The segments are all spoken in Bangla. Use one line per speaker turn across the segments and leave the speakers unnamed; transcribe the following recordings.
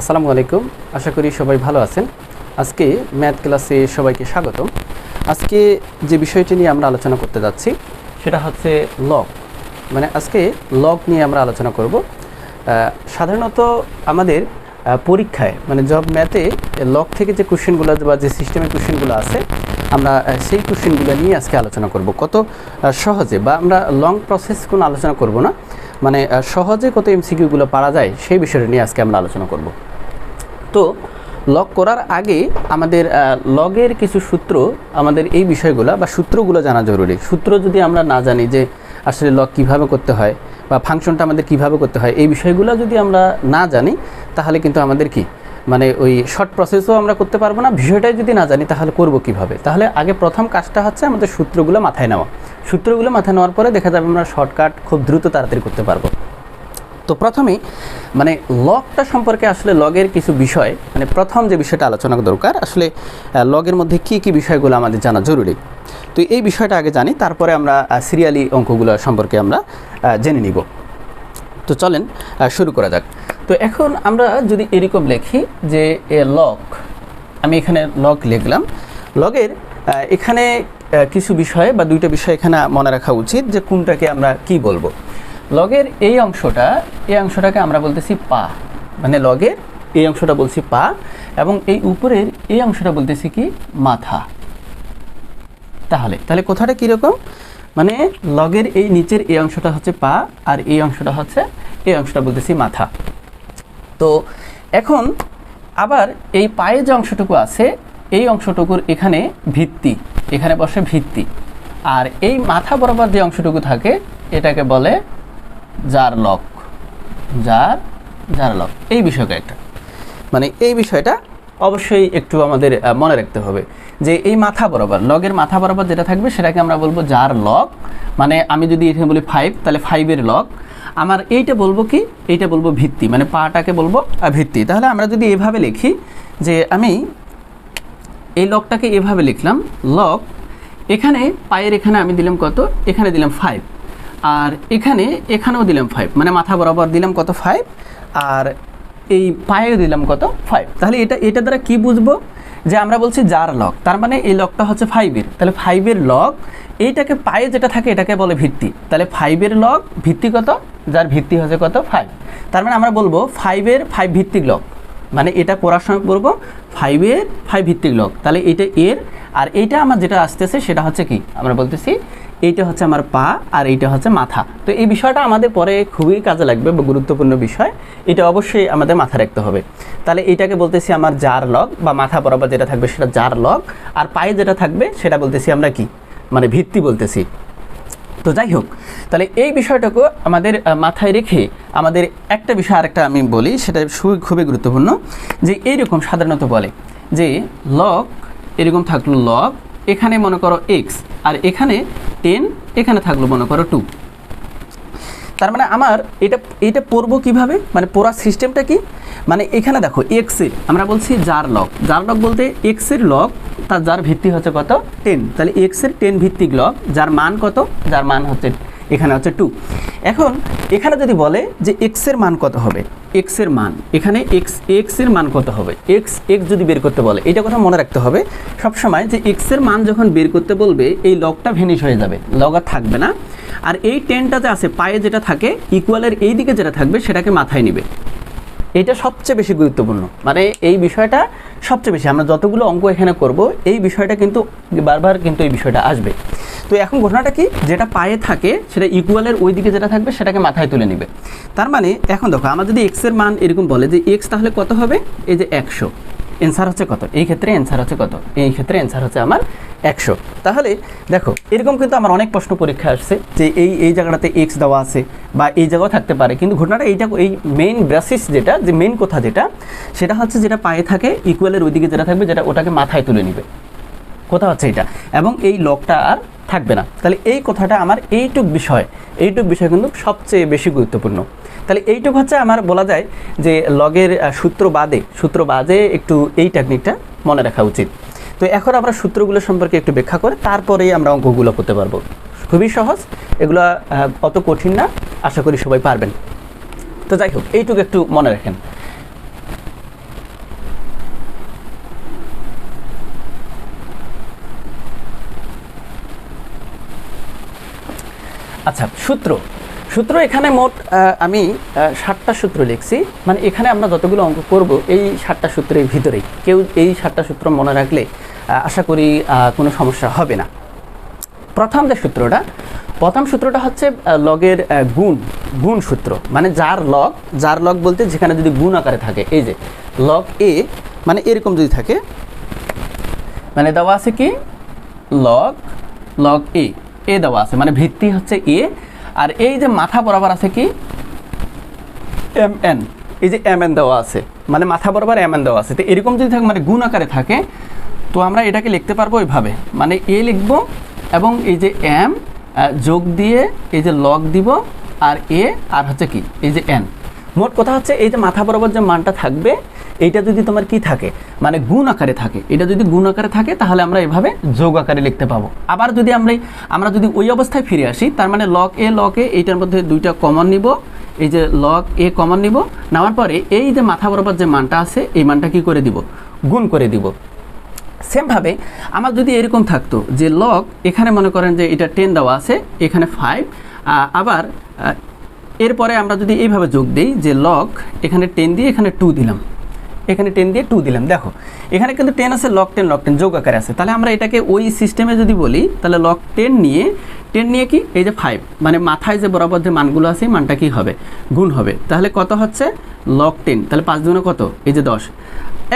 আসসালামু আলাইকুম। আশা করি সবাই ভালো আছেন। আজকে ম্যাথ ক্লাসে সবাইকে স্বাগতম। আজকে যে বিষয়টি নিয়ে আমরা আলোচনা করতে যাচ্ছি সেটা হচ্ছে লগ। মানে আজকে লগ নিয়ে আমরা আলোচনা করব। সাধারণত আমাদের পরীক্ষায় মানে জব ম্যাথে লগ থেকে যে কোশ্চেনগুলো বা যে সিস্টেমের কোশ্চেনগুলো আছে আমরা সেই কোশ্চেনগুলো নিয়ে আজকে আলোচনা করব। কত সহজে বা আমরা লং প্রসেস কোনো আলোচনা করব না, মানে সহজে কত এমসিকিউগুলো পারা যায় সেই বিষয়টা নিয়ে আজকে আমরা আলোচনা করব। তো লগ করার আগে আমাদের লগের কিছু সূত্র, আমাদের এই বিষয়গুলো বা সূত্রগুলো জানা জরুরি। সূত্র যদি আমরা না জানি যে আসলে লগ কীভাবে করতে হয় বা ফাংশনটা আমাদের কীভাবে করতে হয়, এই বিষয়গুলো যদি আমরা না জানি তাহলে কিন্তু আমাদের কি মানে ওই শর্ট প্রসেসও আমরা করতে পারবো না। বিষয়টাই যদি না জানি তাহলে করব কিভাবে? তাহলে আগে প্রথম কাজটা হচ্ছে আমাদের সূত্রগুলো মাথায় নেওয়া। সূত্রগুলো মাথায় নেওয়ার পরে দেখা যাবে আমরা শর্টকাট খুব দ্রুত তাড়াতাড়ি করতে পারবো। তো প্রথমেই মানে লগটা সম্পর্কে আসলে লগের কিছু বিষয়, মানে প্রথম যে বিষয়টা আলোচনা দরকার আসলে লগের মধ্যে কী কী বিষয়গুলো আমাদের জানা জরুরি। তো এই বিষয়টা আগে জানি, তারপরে আমরা সিরিয়ালি অঙ্কগুলো সম্পর্কে আমরা জেনে নিব। তো চলেন শুরু করা যাক। তো এখন আমরা যদি এরকম লিখি যে লগ, আমি এখানে লগ লিখলাম। লগের এখানে কিছু বিষয় বা দুইটা বিষয় এখানে মনে রাখা উচিত যে কোনটাকে আমরা কি বলবো। লগের এই অংশটাকে আমরা বলতেছি পা, মানে লগের এই অংশটা বলছি পা, এবং এই উপরের এই অংশটা বলতেছি কি মাথা। তাহলে কথাটা কীরকম, মানে লগের এই নিচের এই অংশটা হচ্ছে পা আর এই অংশটা হচ্ছে এই অংশটা বলতেছি মাথা। তো এখন আবার এই পায়ে যে অংশটুকু আছে এই অংশটুকুর এখানে ভিত্তি, এখানে বসে ভিত্তি, আর এই মাথা বরাবর যে অংশটুকু থাকে এটাকে বলে জার লগ। জার লগ এই বিষয়টা একটা, মানে এই বিষয়টা অবশ্যই একটু আমাদের মনে রাখতে হবে যে এই মাথা বরাবর, লগের মাথা বরাবর যেটা থাকবে সেটাকে আমরা বলবো জার লগ। মানে আমি যদি এখানে বলি 5, তাহলে 5-এর লগ। আমার এইটা বলবো কি, এইটা বলবো ভিত্তি, মানে পাটাকে বলবো ভিত্তি। তাহলে আমরা যদি এভাবে লিখি যে আমি এই লগটাকে এভাবে লিখলাম, লগ এখানে পায়ের এখানে আমি দিলাম কত, এখানে দিলাম 5, আর এখানেও দিলাম 5, মানে মাথা বরাবর দিলাম কত 5, আর এই পায়েও দিলাম কত 5। তাহলে এটা দ্বারা কি বুঝবো যে আমরা বলছি জার লগ, তার মানে এই লগটা হচ্ছে 5-এর, তাহলে 5-এর লগ এইটাকে পায়ে যেটা থাকে এটাকে বলে ভিত্তি। তাহলে 5-এর লগ ভিত্তি কত, যার ভিত্তি হচ্ছে কত 5, তার মানে আমরা বলবো 5-এর 5 ভিত্তিক লগ, মানে এটা পড়ার সময় বলবো 5-এর 5 ভিত্তিক লগ। তাহলে এটা এর, আর এইটা আমার যেটা আসতেছে সেটা হচ্ছে কি, আমরা বলতেছি এইটা হচ্ছে আমার পা আর এইটা হচ্ছে মাথা। তো এই বিষয়টা আমাদের পরে খুবই কাজে লাগবে বা গুরুত্বপূর্ণ বিষয়, এটা অবশ্যই আমাদের মাথায় রাখতে হবে। তাহলে এইটাকে বলতেছি আমার জার লগ, বা মাথা বরাবর যেটা থাকবে সেটা জার লগ, আর পায়ে যেটা থাকবে সেটা বলতেছি আমরা কি, মানে ভিত্তি বলতেছি। তো যাই হোক, তাহলে এই বিষয়টাকে আমাদের মাথায় রেখে আমাদের একটা বিষয় আরেকটা আমি বলি, সেটা খুবই গুরুত্বপূর্ণ। যে এইরকম সাধারণত বলে যে লগ এরকম থাকলো লগ, এখানে মনে করো এক্স, আর এখানে 10, এখানে থাকলো মনে করো 2। তার মানে আমার এটা পড়বো কিভাবে, মানে পড়ার সিস্টেমটা কি, মানে এখানে দেখো এক্সের আমরা বলছি জার লগ বলতে এক্সের লগ, তার যার ভিত্তি হচ্ছে কত 10, তাহলে এক্সের 10 ভিত্তিক লগ, যার মান কত, যার মান হচ্ছে এখানে হচ্ছে 2। এখন এখানে যদি বলে যে এক্সের মান কত হবে, এক্সের মান এখানে এক্সের মান কত হবে, এক্স যদি বের করতে বলে, এটা কথা মনে রাখতে হবে সবসময় যে এক্সের মান যখন বের করতে বলবে এই লগটা ভেনিশ হয়ে যাবে, লগ আর থাকবে না। আর এই 10টাতে আছে পায়ে যেটা থাকে ইকুয়ালের এই দিকে যেটা থাকবে সেটাকে মাথায় নিবে। এটা সবচেয়ে বেশি গুরুত্বপূর্ণ, মানে এই বিষয়টা সবচেয়ে বেশি, আমরা যতগুলো অঙ্ক এখানে করব এই বিষয়টা কিন্তু বারবার কিন্তু এই বিষয়টা আসবে। তো এখন ঘটনাটা কি, যেটা পায়ে থাকে সেটা ইকুয়ালের ওই দিকে যেটা থাকবে সেটাকে মাথায় তুলে নেবে। তার মানে এখন দেখো আমার যদি এক্সের মান এরকম বলে যে এক্স তাহলে কত হবে, এই যে 100, অ্যান্সার হচ্ছে কত, এই ক্ষেত্রে অ্যান্সার হচ্ছে কত, এই ক্ষেত্রে অ্যান্সার হচ্ছে আমার 100। তাহলে দেখো এরকম কিন্তু আমার অনেক প্রশ্ন পরীক্ষা আসছে যে এই জায়গাটাতে এক্স দেওয়া আছে বা এই জায়গাও থাকতে পারে, কিন্তু ঘটনাটা এইটা এই মেইন বেসিস যেটা, যে মেইন কথা যেটা, সেটা হচ্ছে যেটা পায়ে থাকে ইকুয়ালের ওইদিকে যেটা থাকবে যেটা ওটাকে মাথায় তুলে নিবে, কথা হচ্ছে এটা, এবং এই লগটা আর থাকবে না। তাহলে এই কথাটা আমার এইটুক বিষয় কিন্তু সবচেয়ে বেশি গুরুত্বপূর্ণ। তাহলে এইটুক হচ্ছে আমার বলা যায় যে লগের সূত্র বাদে একটু এই টেকনিকটা মনে রাখা উচিত। তো এখন আমরা সূত্রগুলো সম্পর্কে একটু ব্যাখ্যা করে তারপরেই আমরা অঙ্কগুলো করতে পারবো। খুবই সহজ, এগুলো অত কঠিন না, আশা করি সবাই পারবেন। তো যাই হোক, এইটুকু একটু মনে রাখেন। আচ্ছা, সূত্র সূত্র এখানে মোট আমি 7টা সূত্র লিখছি, মানে এখানে আমরা যতগুলো অঙ্ক করব এই 7টা সূত্রের ভিতরেই, কেউ এই 7টা সূত্র মনে রাখলে আশা করি কোনো সমস্যা হবে না। প্রথম সূত্রটা হচ্ছে লগের গুণ সূত্র, মানে যার লগ বলতে যেখানে যদি গুণ আকারে থাকে, এই যে লগ এ, মানে এরকম যদি থাকে, মানে দেওয়া আছে কি লগ এ দেওয়া আছে, মানে ভিত্তি হচ্ছে এ, আর এই যে মাথা বরাবর আছে কি mn, এই যে mn দেওয়া আছে, মানে মাথা বরাবর mn দেওয়া আছে। তো এরকম যদি থাকে, মানে গুণ আকারে থাকে, তো আমরা এটাকে লিখতে পারবো এইভাবে, মানে এ লিখবো এবং এই যে m যোগ দিয়ে এই যে লগ দিব, আর এ আর হচ্ছে কি এই যে n। মোট কথা হচ্ছে এই যে মাথা বরাবর যে মানটা থাকবে, এইটা যদি তোমার কি থাকে, মানে গুণ আকারে থাকে, এটা যদি গুণ আকারে থাকে তাহলে আমরা এভাবে যোগ আকারে লিখতে পাবো। আবার যদি আমরা যদি ওই অবস্থায় ফিরে আসি, তার মানে লগ এ এইটার মধ্যে দুইটা কমন নিব, এই যে লগ এ কমন নিব, নেওয়ার পরে এই যে মাথা বরাবর যে মানটা আছে এই মানটা কি করে দিব, গুণ করে দিব। সেমভাবে আমার যদি এরকম থাকতো যে লগ, এখানে মনে করেন যে এটা 10 দেওয়া আছে, এখানে 5, আবার এরপরে আমরা যদি এইভাবে যোগ দিই যে লগ এখানে 10 দিয়ে এখানে 2 দিলাম, এখানে 10 দিয়ে 2 দিলাম, দেখো এখানে কিন্তু 10 আছে, লগ 10 যোগ আকারে আছে। তাহলে আমরা এটাকে ওই সিস্টেমে যদি বলি, তাহলে লগ 10 নিয়ে কি এই যে 5, মানে মাথায় যে বরাবর যে মানগুলো আছে মানটা কি হবে, গুণ হবে। তাহলে কত হচ্ছে লগ 10, তাহলে 5 দুগুণে কত, এই যে 10।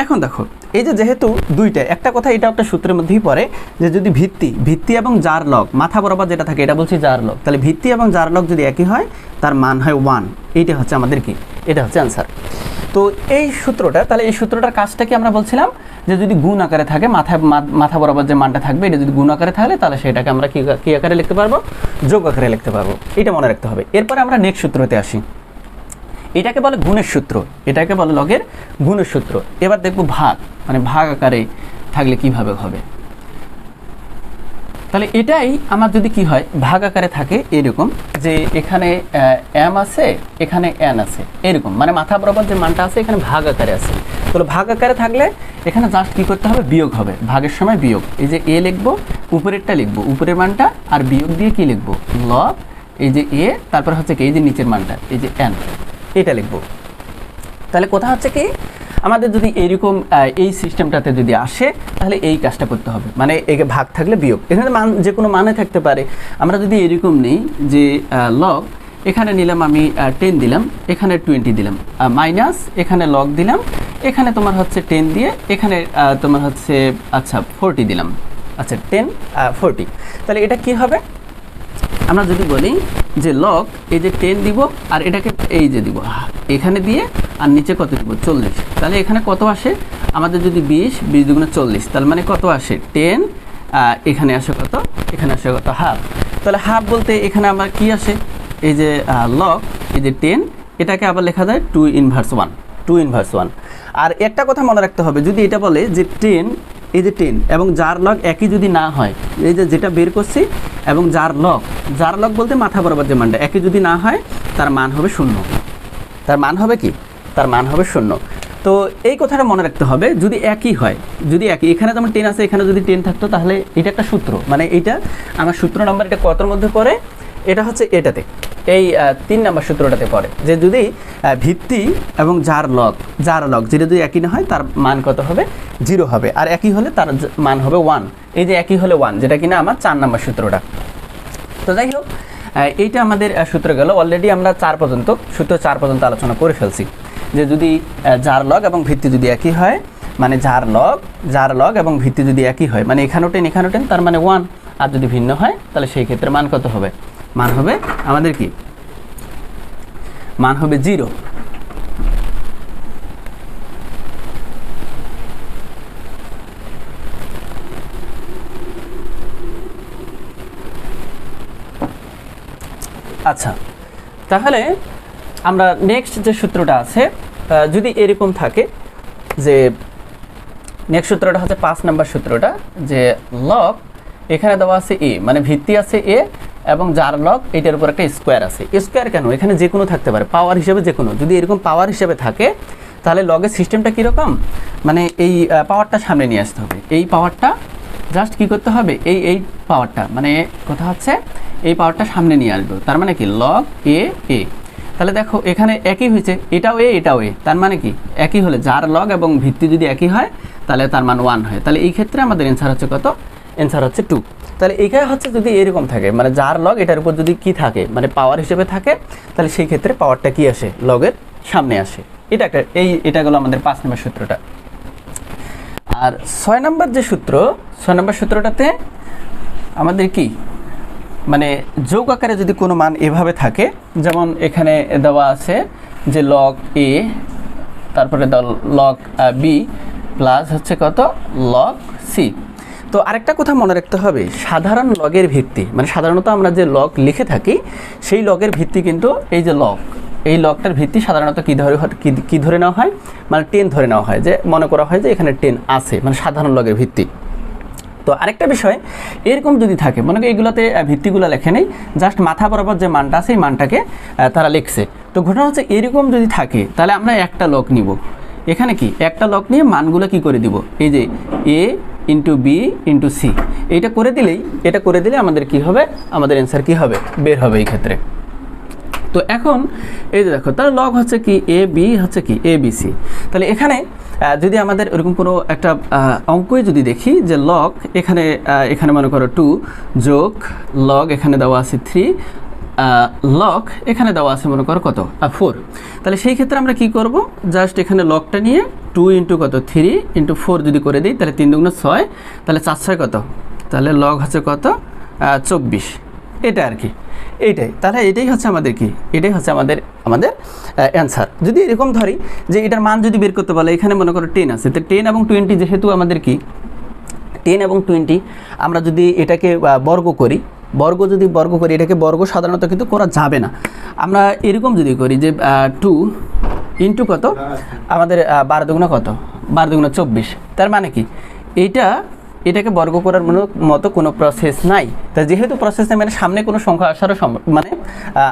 এখন দেখো এই যে যেহেতু দুইটা, একটা কথা এটা একটা সূত্রের মধ্যেই পড়ে যে যদি ভিত্তি এবং যার লগ মাথা বরাবর যেটা থাকে এটা বলছি যার লগ, তাহলে ভিত্তি এবং যার লগ যদি একই হয় তার মান হয় 1। এইটা হচ্ছে আমাদের কি, এটা হচ্ছে অ্যান্সার। তো এই সূত্রটা, তাহলে এই সূত্রটার কাজটা কি আমরা বলছিলাম যে যদি গুণ আকারে থাকে, মাথা বরাবর যে মানটা থাকবে এটা যদি গুণ আকারে থাকে, তাহলে সেটাকে আমরা কি আকারে লিখতে পারবো, যোগ আকারে লিখতে পারবো। এটা মনে রাখতে হবে। এরপরে আমরা নেক্সট সূত্রতে আসি, এটাকে বলে গুণের সূত্র, এটাকে বলে লগের গুণের সূত্র। এবার দেখবো ভাগ, মানে ভাগ আকারে থাকলে কিভাবে হবে। তাহলে এটাই আমার যদি কি হয়, ভাগ আকারে থাকে এরকম যে এখানে m আছে, এখানে n আছে, এরকম মানে মাথা বরাবর যে মানটা আছে এখানে ভাগ আকারে আছে। তাহলে ভাগ আকারে থাকলে এখানে জাস্ট কি করতে হবে, বিয়োগ হবে, ভাগের সময় বিয়োগ। এই যে a লিখবো, উপরেরটা লিখবো, উপরের মানটা, আর বিয়োগ দিয়ে কি লিখবো, লগ এই যে a, তারপর হচ্ছে কি এই যে নিচের মানটা এই যে n, এটা লিখবো। তাহলে কথা হচ্ছে কি, আমাদের যদি এইরকম এই সিস্টেমটাতে যদি আসে তাহলে এই কাজটা করতে হবে, মানে একে ভাগ থাকলে বিয়োগ, এখানে মান যে কোনো মানে থাকতে পারে। আমরা যদি এরকম নেই যে লগ এখানে নিলাম আমি 10 দিলাম, এখানে 20 দিলাম, মাইনাস এখানে লগ দিলাম, এখানে তোমার হচ্ছে 10 দিয়ে এখানে তোমার হচ্ছে আচ্ছা 40 দিলাম, আচ্ছা 10 40। তাহলে এটা কি হবে, আমরা যদি বলি যে লগ এই যে 10 দিব, আর এটাকে এই যে দিব এখানে দিয়ে, আর নিচে কত দিব 40। তাহলে এখানে কত আসে আমাদের, যদি 20 দুগুণে 40, তার মানে কত আসে 10, এখানে আসে কত, এখানে আসে কত হাফ। তাহলে হাফ বলতে এখানে আমার কি আসে, এই যে লগ এই যে 10, এটাকে আবার লেখা যায় 2/1। আর একটা কথা মনে রাখতে হবে, যদি এটা বলে যে 10, এই যে 10 এবং যার লগ একই যদি না হয়, এই যে যেটা বের করছি এবং যার লগ বলতে মাথা বরাবর যে মানটা একই যদি না হয়, তার মান হবে 0। তার মান হবে কি, তার মান হবে 0। তো এই কথাটা মনে রাখতে হবে, যদি একই হয়, যদি একই, এখানে যেমন 10 আছে, এখানে যদি 10 থাকতো, তাহলে এটা একটা সূত্র, মানে এইটা আমার সূত্র নাম্বার, এটা কতর মধ্যে পড়ে, এটা হচ্ছে এটাতে, এই 3 নাম্বার সূত্রটাতে পড়ে, যে যদি ভিত্তি এবং যার লগ যেটা যদি একই না হয় তার মান কত হবে, 0 হবে, আর একই হলে তার মান হবে 1। এই যে একই হলে 1, যেটা কিনা আমার 4 নাম্বার সূত্রটা। তো যাই হোক, এইটা আমাদের সূত্র গেল। অলরেডি আমরা 4 পর্যন্ত সূত্র 4 পর্যন্ত আলোচনা করে ফেলছি, যে যদি যার লগ এবং ভিত্তি যদি একই হয়, মানে যার লগ এবং ভিত্তি যদি একই হয়, মানে এখানেও 10 তার মানে 1, আর যদি ভিন্ন হয় তাহলে সেই ক্ষেত্রে মান কত হবে, মান হবে আমাদের কি, মান হবে 0। আচ্ছা, তাহলে আমরা নেক্সট যে সূত্রটা আছে, যদি এরকম থাকে যে নেক্সট সূত্রটা হচ্ছে 5 নাম্বার সূত্রটা, যে লগ এখানে দেওয়া আছে a, মানে ভিত্তি আছে a এবং যার লগ এটার উপর একটা স্কোয়ার আছে। স্কোয়ার কেন, এখানে যে কোনো থাকতে পারে, পাওয়ার হিসেবে যে কোনো, যদি এরকম পাওয়ার হিসেবে থাকে তাহলে লগের সিস্টেমটা কীরকম, মানে এই পাওয়ারটা সামনে নিয়ে আসতে হবে, এই পাওয়ারটা জাস্ট কি করতে হবে, এই পাওয়ারটা, মানে কথা হচ্ছে এই পাওয়ারটা সামনে নিয়ে আসবো, তার মানে কি লগ এ এ। তাহলে দেখো এখানে একই হয়েছে, এটাও এ এটাও এ, তার মানে কি একই হলে যার লগ এবং ভিত্তি যদি একই হয় তাহলে তার মান 1 হয়। তাহলে এই ক্ষেত্রে আমাদের অ্যান্সার হচ্ছে কত? অ্যান্সার হচ্ছে 2। তাহলে এইখানে হচ্ছে যদি এরকম থাকে, মানে যার লগ এটার উপর যদি কি থাকে, মানে পাওয়ার হিসেবে থাকে, তাহলে সেই ক্ষেত্রে পাওয়ারটা কি আসে? লগের সামনে আসে। এটা একটা এটা গেলো আমাদের 5 নম্বর সূত্রটা। আর 6 নম্বর যে সূত্র, 6 নম্বর সূত্রটাতে আমাদের কি, মানে যোগ আকারে যদি কোনো মান এভাবে থাকে, যেমন এখানে দেওয়া আছে যে লগ এ, তারপরে লগ বি প্লাস হচ্ছে কত? Log c. তো আরেকটা কথা মনে রাখতে হবে, সাধারণ লগের ভিত্তি, মানে সাধারণত আমরা যে লগ লিখে থাকি সেই লগের ভিত্তি কিন্তু এই যে লগ, এই লগটার ভিত্তি সাধারণত কী ধরে নেওয়া হয়? মানে 10 ধরে নেওয়া হয়, যে মনে করা হয় যে এখানে 10 আছে, মানে সাধারণ লগের ভিত্তি। তো আরেকটা বিষয়, এরকম যদি থাকে, মনে করি এগুলোতে ভিত্তিগুলো লেখে নেই, জাস্ট মাথা বরাবর যে মানটা আছে এই মানটাকে তারা লিখছে। তো ঘটনা হচ্ছে এরকম যদি থাকে তাহলে আমরা একটা লগ নিব, এখানে কি একটা লগ নিয়ে মানগুলো কি করে দিব, এই যে এ ইন্টু বি ইন্টু সি, এটা করে দিলে আমাদের কি হবে? আমাদের অ্যান্সার কি হবে? বের হবে এই ক্ষেত্রে। তো এখন এই যে দেখো, তার লগ হচ্ছে কি এ বি, হচ্ছে কি এ বি সি। তাহলে এখানে যদি আমাদের এরকম কোনো একটা অঙ্কই যদি দেখি যে লগ এখানে মনে করো 2 যোগ লগ এখানে দেওয়া আছে 3, লগ এখানে দেওয়া আছে মনে করো কত? 4। তাহলে সেই ক্ষেত্রে আমরা কি করব? জাস্ট এখানে লগটা নিয়ে 2 ইন্টু কত? 3 ইন্টু 4 যদি করে দিই, তাহলে 3 দুগুণ 6, তাহলে 4 6 কত? তাহলে লগ হচ্ছে কত? 24। এটা আর কি, এইটাই। তাহলে এটাই হচ্ছে আমাদের কি, এটাই হচ্ছে আমাদের অ্যান্সার। যদি এরকম ধরি যে এটার মান যদি বের করতে বলে, এখানে মনে করো 10 আছে, তো 10 এবং 20 যেহেতু আমাদের কি 10 এবং 20, আমরা যদি এটাকে বর্গ করি, এটাকে বর্গ সাধারণত কিন্তু করা যাবে না। আমরা এরকম যদি করি যে 2 ইন্টু কত? আমাদের 12 দুগুণ কত? 12 দুগুণ 24। তার মানে কি এটাকে বর্গ করার মতো কোনো প্রসেস নাই। তা যেহেতু প্রসেস নেই, মানে সামনে কোনো সংখ্যা আসারও মানে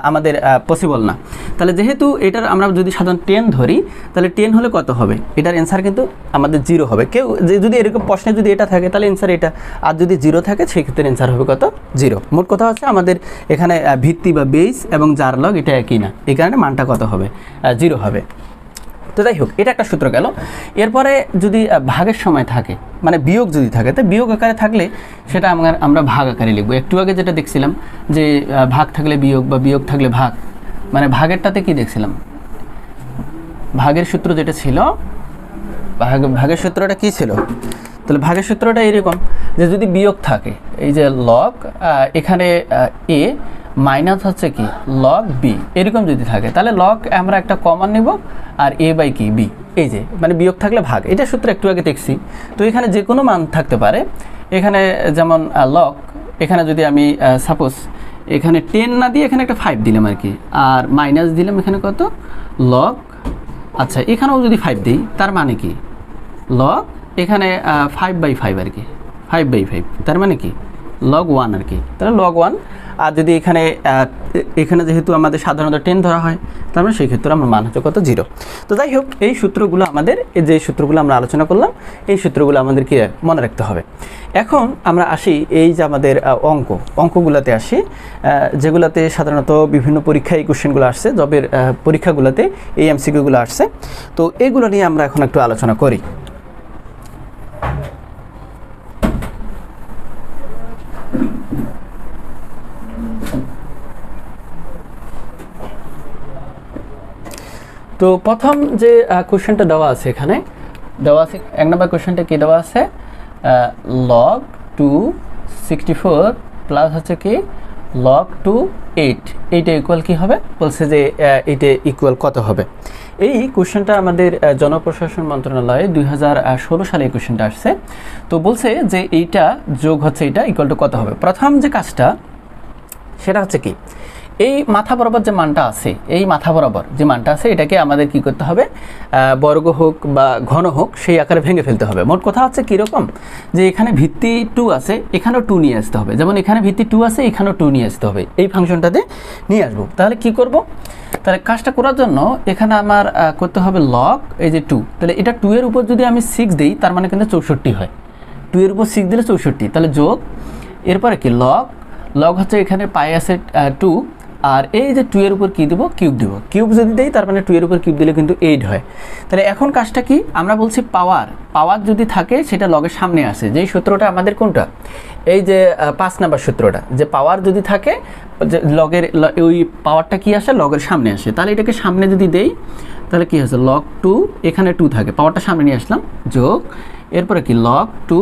আমাদের পসিবল না। তাহলে যেহেতু এটার আমরা যদি সাধারণ 10 ধরি, তাহলে 10 হলে কত হবে? এটার অ্যান্সার কিন্তু আমাদের 0 হবে। যদি এরকম প্রশ্নে যদি এটা থাকে তাহলে অ্যান্সার এটা, আর যদি 0 থাকে সেই ক্ষেত্রে অ্যান্সার হবে কত? 0। মোট কথা হচ্ছে আমাদের এখানে ভিত্তি বা বেস এবং যার লগ এটা একই না, এই কারণে মানটা কত হবে? 0 হবে। তো যাই হোক, এটা একটা সূত্র গেল। এরপরে যদি ভাগের সময় থাকে, মানে বিয়োগ যদি থাকে, তো বিয়োগ আকারে থাকলে সেটা আমরা ভাগ আকারে লিখবো। একটু আগে যেটা দেখছিলাম যে ভাগ থাকলে বিয়োগ বা বিয়োগ থাকলে ভাগ, মানে ভাগেরটাতে কি দেখছিলাম? ভাগের সূত্র যেটা ছিল, ভাগের সূত্রটা কি ছিল? তাহলে ভাগের সূত্রটা এরকম যে যদি বিয়োগ থাকে, এই যে লগ এখানে এ মাইনাস হচ্ছে কি লগ বি, এরকম যদি থাকে তাহলে লগ আমরা একটা কমন নেব আর এ বাই কি বি, এই যে মানে বিয়োগ থাকলে ভাগ, এটা সূত্র একটু আগে দেখছি। তো এখানে যে কোনো মান থাকতে পারে, এখানে যেমন লগ, এখানে যদি আমি সাপোজ এখানে 10 না দিয়ে এখানে একটা 5 দিলাম আর কি, আর মাইনাস দিলাম এখানে কত? লগ, আচ্ছা এখানেও যদি 5 দিই, তার মানে কি লগ এখানে 5/5 আর কি, 5/5, তার মানে কি লগ 1 আর কি। তাহলে লগ 1। আর যদি এখানে যেহেতু আমাদের সাধারণত 10 ধরা হয়, তার মানে সেই ক্ষেত্রে আমার মান হচ্ছে কত? 0। তো যাই হোক, এই সূত্রগুলো আমাদের, যে সূত্রগুলো আমরা আলোচনা করলাম, এই সূত্রগুলো আমাদেরকে মনে রাখতে হবে। এখন আমরা আসি এই যে আমাদের অঙ্কগুলোতে আসি, যেগুলোতে সাধারণত বিভিন্ন পরীক্ষায় এই কোশ্চেনগুলো আসছে, জবের পরীক্ষাগুলোতে এই এমসিকিউগুলো আসছে। তো এইগুলো নিয়ে আমরা এখন একটু আলোচনা করি। তো প্রথম যে কোশ্চেনটা দেওয়া আছে, এখানে দেওয়া আছে 1 নম্বর কোশ্চেনটা কি দেওয়া আছে? লগ 264 প্লাস হচ্ছে কি লগ 2 8, এইটা ইকুয়াল কি হবে? বলছে যে এইটা ইকুয়াল কত হবে? এই কোশ্চেনটা আমাদের জনপ্রশাসন মন্ত্রণালয়ে 2016 সালে এই কোশ্চেনটা আসছে। তো বলছে যে এইটা যোগ হচ্ছে এটা ইকুয়াল টু কত হবে? প্রথম যে কাজটা সেটা হচ্ছে কি, এই মাথা বরাবর যে মানটা আছে, এই মাথা বরাবর যে মানটা আছে এটাকে আমাদের কি করতে হবে? বর্গ হোক বা ঘন হোক সেই আকারে ভেঙে ফেলতে হবে। মোট কথা হচ্ছে কীরকম, যে এখানে ভিত্তি 2 আছে, এখানেও 2 নিয়ে আসতে হবে, যেমন এখানে ভিত্তি 2 আছে, এখানেও 2 নিয়ে আসতে হবে, এই ফাংশনটাতে নিয়ে আসবো। তাহলে কি করব? তাহলে কাজটা করার জন্য এখানে আমার করতে হবে লগ এই যে 2, তাহলে এটা 2 এর উপর যদি আমি 6 দিই, তার মানে কিন্তু 64 হয়। 2 এর উপর 6 দিলে 64, তাহলে যোগ, এরপরে কি লগ হচ্ছে এখানে পাই আছে 2, আর এই যে 2 এর উপর কী দেবো, কিউব দেবো। কিউব যদি দেই তার মানে 2 এর উপর কিউব দিলে কিন্তু 8 হয়। তাহলে এখন কাজটা কি, আমরা বলছি পাওয়ার যদি থাকে সেটা লগের সামনে আসে। যেই সূত্রটা আমাদের কোনটা, এই যে 5 নাম্বার সূত্রটা, যে পাওয়ার যদি থাকে যে লগের ওই পাওয়ারটা কি আসে, লগের সামনে আসে। তাহলে এটাকে সামনে যদি দেই তাহলে কি হচ্ছে, log 2, এখানে 2 থাকে, পাওয়ারটা সামনে নিয়ে আসলাম, যোগ এরপরে কি log 2,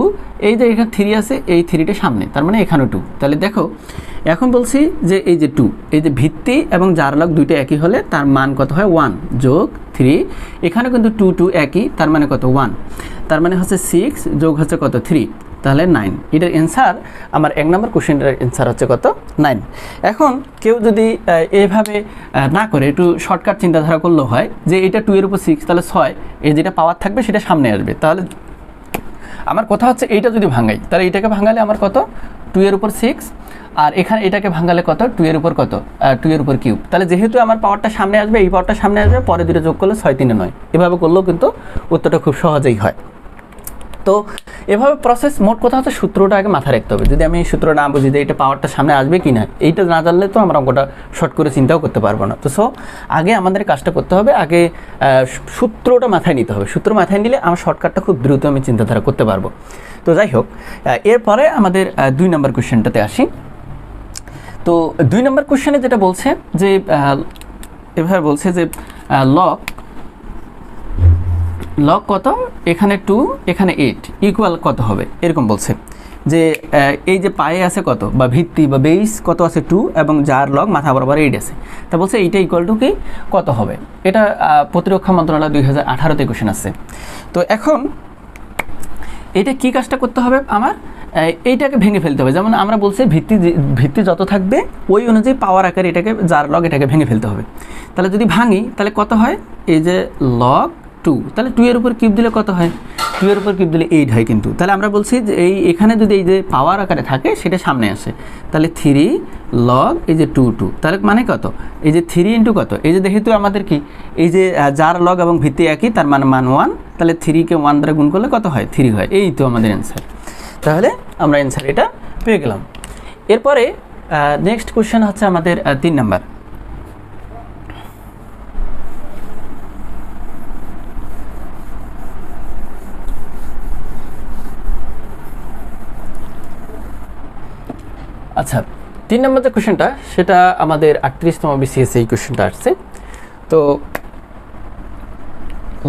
এই যে এখানে 3 আছে, এই 3টা সামনে, তার মানে এখানেও 2। তাহলে দেখো এখন বলছি যে এই যে 2, এই যে ভিত্তি এবং জার লগ দুইটা একই হলে তার মান কত হয়, 1 যোগ 3, এখানে কিন্তু 2 2 একই, তার মানে কত 1, তার মানে হচ্ছে 6 যোগ হচ্ছে কত 3, তাহলে 9। এটার অ্যান্সার আমার 1 নম্বর কোশ্চেনটার অ্যান্সার হচ্ছে কত 9। এখন কেউ যদি এইভাবে না করে একটু শর্টকাট চিন্তাধারা করলেও হয় যে এটা 2 এর উপর 6, তাহলে 6, এই যেটা পাওয়ার থাকবে সেটা সামনে আসবে। তাহলে আমার কথা হচ্ছে এইটা যদি ভাঙাই, তাহলে এইটাকে ভাঙালে আমার কত 2 এর উপর 6, আর এখানে এটাকে ভাঙালে কত 2 এর উপর কত 2 এর উপর কিউব। তাহলে যেহেতু আমার পাওয়ারটা সামনে আসবে, এই পাওয়ারটা সামনে আসবে, পরে দুটো যোগ করলে 6 3 9, এভাবে করলেও কিন্তু উত্তরটা খুব সহজেই হয়। তো এভাবে প্রসেস, মোট কথা হচ্ছে সূত্রটা আগে মাথায় রাখতে হবে। যদি আমি এই সূত্র না বুঝি যে এটা পাওয়ারটা সামনে আসবে কি না, এইটা না জানলে তো আমরা অঙ্কটা শর্ট করে চিন্তাও করতে পারবো না। তো আগে আমাদের কাজটা করতে হবে, আগে সূত্রটা মাথায় নিতে হবে। সূত্র মাথায় নিলে আমার শর্টকাটটা খুব দ্রুত আমি চিন্তাধারা করতে পারবো। তো যাই হোক, এরপরে আমাদের 2 নম্বর কোশ্চেনটাতে আসি। তো 2 নম্বর কোশ্চেনে যেটা বলছে যে এভাবে বলছে যে লগ কত, এখানে 2 এখানে 8 ইকুয়াল কত হবে, এরকম বলছে যে এই যে পায়ে আছে কত, বা ভিত্তি বা বেস কত আছে 2, এবং যার লগ মাথা বরাবর 8 আছে। তা বলছে এইটা ইকুয়াল টু কি কত হবে। এটা প্রতিরক্ষা মন্ত্রণালয় 2018-তে কোশ্চেন আছে। তো এখন এটা কি কাজটা করতে হবে, আমার এইটাকে ভেঙে ফেলতে হবে। যেমন আমরা বলছি ভিত্তি যত থাকবে ওই অনুযায়ী পাওয়ার আকারে এটাকে যার লগ এটাকে ভেঙে ফেলতে হবে। তাহলে যদি ভাঙি তাহলে কত হয়, এই যে log 2, তাহলে 2 এর উপর কিউব দিলে কত হয়, 2 এর উপর কিউব দিলে 8 হয়। কিন্তু তাহলে আমরা বলছি যে এখানে যদি এই যে পাওয়ার আকারে থাকে সেটা সামনে আসে, তাহলে 3 log এই যে 2 2, তাহলে মানে কত, এই যে 3 ইন্টু কত, এই যে যেহেতু আমাদের কি এই যে যার লগ এবং ভিত্তি একই, তার মানে 1, তাহলে 3 কে 1 দ্বারা গুণ করলে কত হয় 3 হয়। এই তো আমাদের অ্যান্সার। তাহলে আমরা অ্যান্সার এটা পেয়ে গেলাম। এরপরে নেক্সট কোশ্চেন হচ্ছে আমাদের 3 নাম্বার। আচ্ছা, 3 নম্বর যে কোশ্চেনটা সেটা আমাদের 38তম বিসিএস এই কোশ্চেনটা আসছে। তো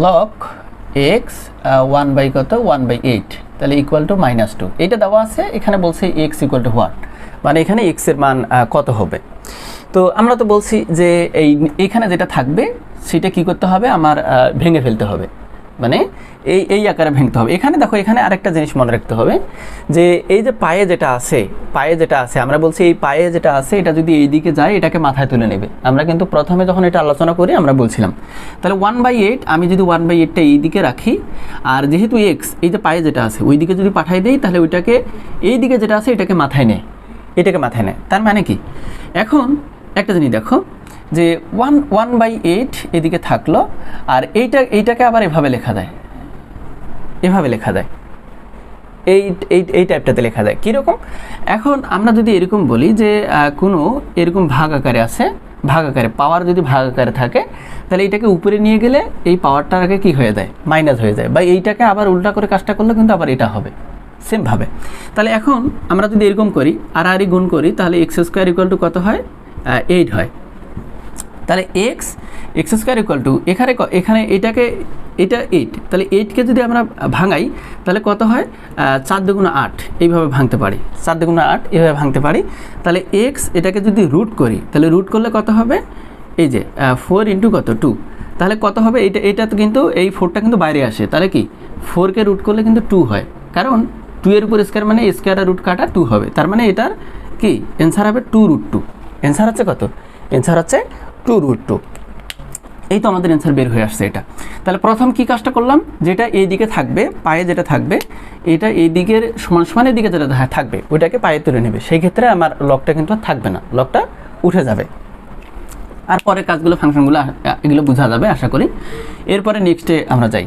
লগ এক্স 1 বাই কত 1/8, তাহলে ইকুয়াল টু -2, এইটা দেওয়া আছে। এখানে বলছে এক্স ইকুয়াল টু হোয়াট, মানে এখানে এক্স এর মান কত হবে। তো আমরা তো বলছি যে এইখানে যেটা থাকবে সেটা কি করতে হবে, আমার ভেঙে ফেলতে হবে, মানে এই আকারে ভাঙতে হবে। এখানে দেখো, এখানে আরেকটা জিনিস মনে রাখতে হবে যে এই যে পায়ে যেটা আছে আমরা বলছি এই পায়ে যেটা আছে এটা যদি এই দিকে যায় এটাকে মাথায় তুলে নেবে। আমরা কিন্তু প্রথমে যখন এটা আলোচনা করি আমরা বলছিলাম, তাহলে 1/8, আমি যদি 1/8টা এই দিকে রাখি, আর যেহেতু এক্স এই যে পায়ে যেটা আছে ওই দিকে যদি পাঠাই দেই, তাহলে ওইটাকে এই দিকে যেটা আছে এটাকে মাথায় নেয়, তার মানে কি, এখন একটা জিনিস দেখো যে 1/8 এদিকে থাকলো, আর এইটাকে আবার এভাবে লেখা যায়, এই টাইপটাতে লেখা যায় কীরকম। এখন আমরা যদি এরকম বলি যে কোনো এরকম ভাগ আকারে আছে, পাওয়ার যদি ভাগ আকারে থাকে, তাহলে এইটাকে উপরে নিয়ে গেলে এই পাওয়ারটার আগে কী হয়ে যায়, মাইনাস হয়ে যায়, বা এইটাকে আবার উল্টা করে কাজটা করলে কিন্তু আবার এটা হবে সেমভাবে। তাহলে এখন আমরা যদি এরকম করি আর গুণ করি, তাহলে x² ইকুয়াল টু কত হয়, 8 হয়। তাহলে x² ইকুয়াল টু এখানে এটা 8, তাহলে 8কে যদি আমরা ভাঙাই তাহলে কত হয়, 4 × 8 এইভাবে ভাঙতে পারি, 4 × 8 এইভাবে ভাঙতে পারি। তাহলে x এটাকে যদি রুট করি, তাহলে রুট করলে কত হবে, এই যে 4 ইন্টু কত 2, তাহলে কত হবে, এইটা তো কিন্তু এই 4টা কিন্তু বাইরে আসে, তাহলে কি 4কে রুট করলে কিন্তু 2 হয়, কারণ 2 এর উপর স্কয়ার মানে স্কয়ার আর রুট কাটা 2 হবে, তার মানে এটার কি অ্যান্সার হবে 2√2। অ্যান্সার হচ্ছে কত, অ্যান্সার হচ্ছে 2√2। এই তো আমাদের অ্যান্সার বের হয়ে আসছে এটা। তাহলে প্রথম কি কাজটা করলাম, যেটা এই দিকে থাকবে, পায়ে যেটা থাকবে, এটা এই দিকের সমান এদিকে যেটা থাকবে ওইটাকে পায়ে তুলে নেবে। সেই ক্ষেত্রে আমার লগটা কিন্তু আর থাকবে না, লগটা উঠে যাবে। আর পরে কাজগুলো ফাংশনগুলো এগুলো বোঝা যাবে আশা করি। এরপরে নেক্সটে আমরা যাই।